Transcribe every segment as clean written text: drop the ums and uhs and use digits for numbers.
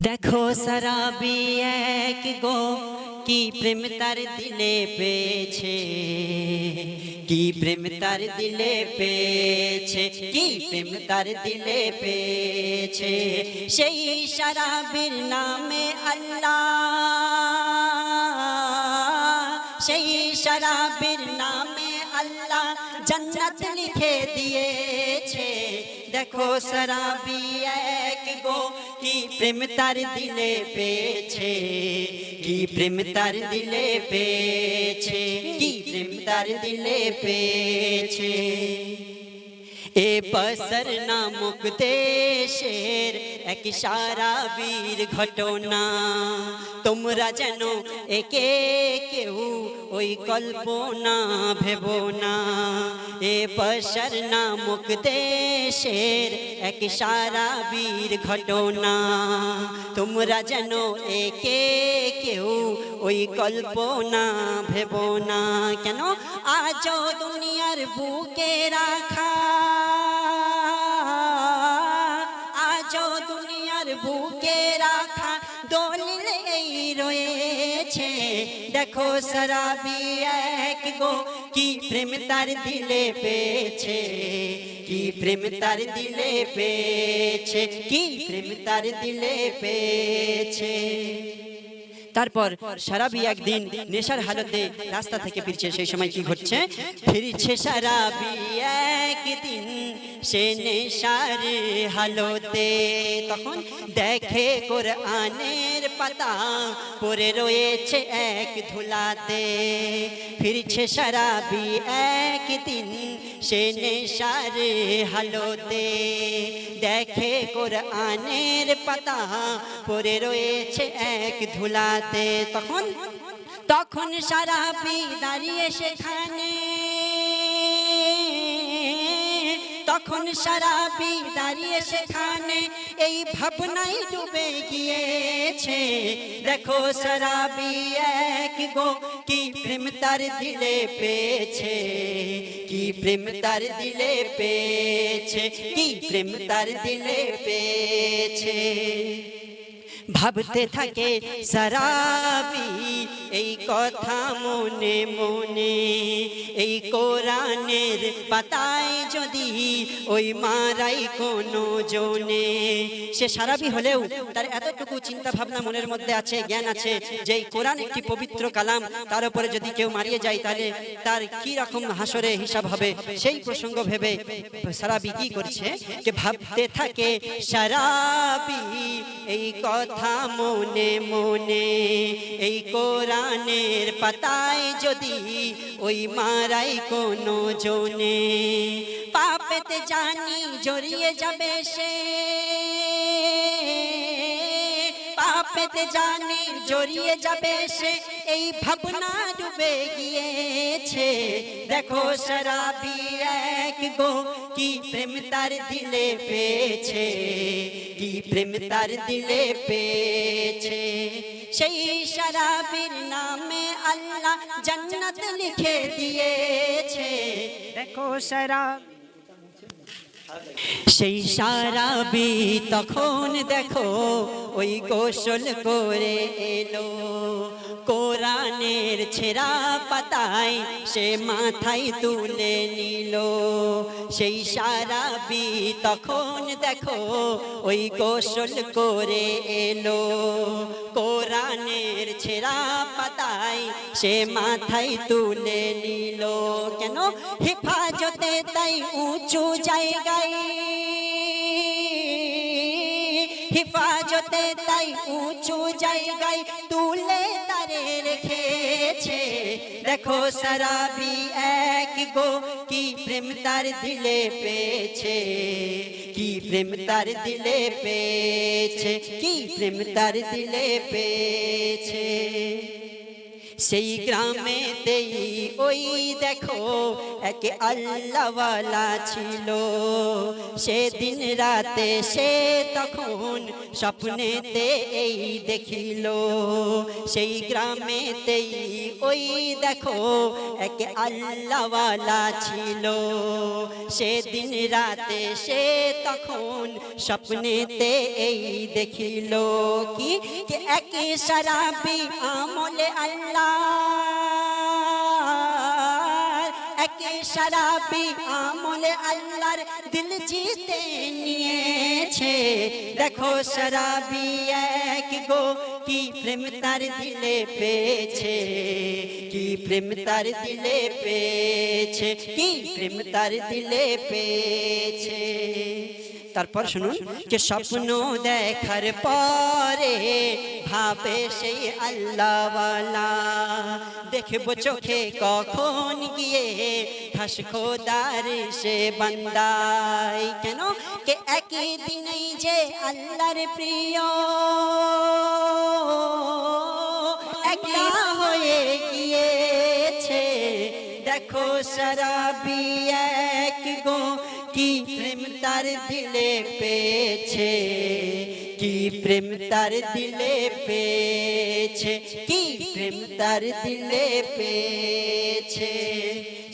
দেখো সারাবি এক গো কি প্রেম তার দিলে পেয়েছে, কি প্রেম তার দিলে পেয়েছে, কি প্রেম তার দিলে পেয়েছে। সেই সারাবির নামে আল্লাহ, সেই সারাবির নামে আল্লাহ জান্নাত লিখে দিয়েছে। দেখো সারাবি এক গো কি প্রেম তার দিলে পেয়েছে, কি প্রেম তার দিলে পেয়েছে, কি প্রেম তার দিলে পেয়েছে। এ বসর নামক দেশের এক সারাবির ঘটনা, তোমরা যেন একে কেউ ওই কল্পনা ভেবো না। এ বসর নামক দেশের এক সারাবির ঘটনা, তোমরা যেন একে কেউ ওই কল্পনা ভেবো না। কেন আজও দুনিয়ার বুকে রাখা, আজও দুনিয়ার বুকে রাখা দলিল এই রয়েছে। দেখো সারাবি এক গো কি প্রেম তার দিলে পেয়েছে, কি প্রেম তার দিলে পেয়েছে, কি প্রেম তার দিলে পেয়েছে। তারপর সারাবি একদিন নেশার হালতে রাস্তা থেকে ফিরছে। সেই সময় কি ঘটছে? ফিরছে সারাবি একদিন সে নেশার হালতে, তখন দেখে কোরআনের পাতা পড়ে রয়েছে এক ধুলাতে। ফিরছে সারাবি একদিন সে নেশার হালতে, দেখে কোরআনের পাতা পড়ে রয়েছে এক ধুলাতে। তখন তখন সারাবি দাঁড়িয়ে সেখানে, তখন সারাবি দাঁড়িয়ে সেখানে এই ভাবনায় ডুবে গিয়েছে। দেখো সারাবি এক গো কি প্রেম তার দিলে পেয়েছে, কি প্রেম তার দিলে পেয়েছে, কি প্রেম তার দিলে পেয়েছে। ভাবতে থাকে সারাবি এই কথা মনে মনে, এই কোরআনের পাতায় যদি ওই মারাই কোনো জনে। সে সারাবি হলেও তার এতটুকু চিন্তা ভাবনা মনের মধ্যে আছে, জ্ঞান আছে যে এই কোরআন একটি পবিত্র কালাম, তার উপরে যদি কেউ মারিয়ে যায় তাহলে তার কি রকম হাসরে হিসাব হবে। সেই প্রসঙ্গ ভেবে সারাবি কি করছে, যে ভাবতে থাকে সারাবি এই কথা মনে মনে, এই কোরআনের পাতায় যদি ওই মারাই কোনো জনে। পাপেতে জানি জড়িয়ে যাবে সে, পাপেতে জানি জড়িয়ে যাবে সে, এই ভাবনা ডুবে গিয়েছে। দেখো সারাবি এক গো কি প্রেম তার দিলে পেয়েছে, কি প্রেম তার দিলে পেয়েছে। সেই সারাবির নামে আল্লাহ জান্নাত লিখে দিয়েছে। দেখো সারাবি, সেই সারাবি তখন দেখো ওই গোসল করে এলো, কোরআনের ছেঁড়া পাতায় সে মাথায় তুলে নিল। সেই সারাবি তখন দেখো ওই গোসল করে এলো, কোরআনের ছেঁড়া পাতায় সে মাথায় তুলে নিল। কেন? হেফাজতে তাই উঁচু জায়গায়, হেফাজতে তাই উঁচু জায়গায় তুলে তারে রেখেছে। দেখো সারাবি এক গো কি প্রেম তার দিলে পেয়েছে, কি প্রেম তার দিলে পেয়েছে, কি প্রেম তার দিলে পেয়েছে। সেই গ্রামেতেই ওই দেখো এক আল্লাহওয়ালা ছিল। সেদিন রাতে সে তখন স্বপ্নেতে এই দেখিল, সেই গ্রামেতেই ওই দেখো এক আল্লাহওয়ালা ছিল। সেদিন রাতে সে তখন স্বপ্নেতে এই দেখিল কি এক শরাবি আমলে আল্লাহ, এক শরাবি আমলে আল্লাহর দিল জিতে নিয়েছে। দেখো শরাবি এক গো কি প্রেম তার দিলে পেয়েছে, কি প্রেম তার দিলে পেয়েছে, কি প্রেম তার দিলে পেয়েছে। তারপর শুনুন যে স্বপ্ন দেখার পরে ভাবে সেই আল্লাহওয়ালা, দেখবো চোখে কখন গিয়ে ঠাস খোদার সে বান্দাই। কেন কে একই দিনেই যে আল্লাহর প্রিয় একলা হয়ে গিয়েছে। দেখো শরাবি এক গো কি প্রেম তার দিলে পেয়েছে, কি প্রেম তার দিলে পেয়েছে, কি প্রেম তার দিলে পেয়েছে।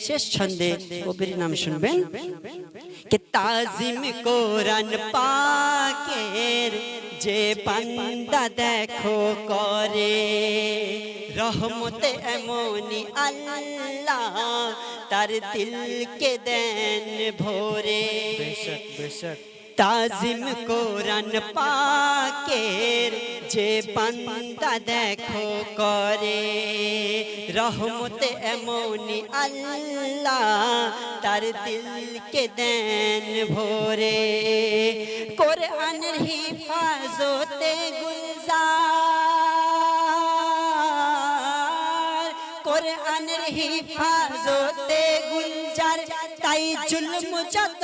শেষ ছন্দে কবির নাম শুনবেন কে তাজিম কোরআন পাকের যে বান্দা দেখো করে, রহমতে এমনি আল্লাহ তার দিলকে দেন ভরে। তাজিম কোরআন পাকের যে বান্দা দেখো করে, রহমতে এমনি আল্লাহ তার দিলকে দেন ভরে। কোরআনের হিফাজতে গুলজার, কোরআনের হিফাজতে গুলজার তাই জুলম যত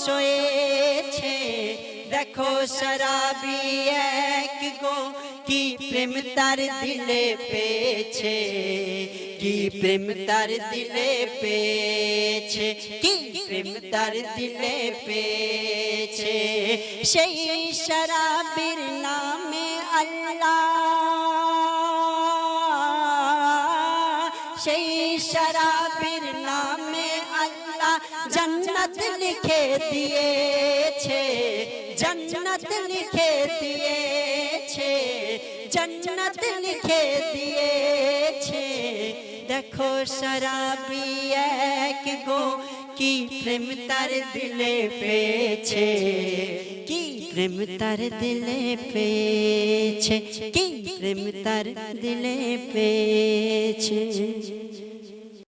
সয়েছে। দেখো শরাবি এক গো কি প্রেম তার দিলে পেয়েছে, কি প্রেম তার দিলে পেয়েছে, কি প্রেম তার দিলে পেয়েছে। সেই শরাবির নামে আল্লাহ, সেই শরাবির নামে আল্লাহ জান্নাত লিখে দিয়েছে, জান্নাত লিখে দিয়েছে, জান্নাত লিখে দিয়েছে। দেখো শরাবি এক গো কি প্রেম তার দিলে পেয়েছে, কি প্রেম তার দিলে পেয়েছে, কি প্রেম তার দিলে পেয়েছে।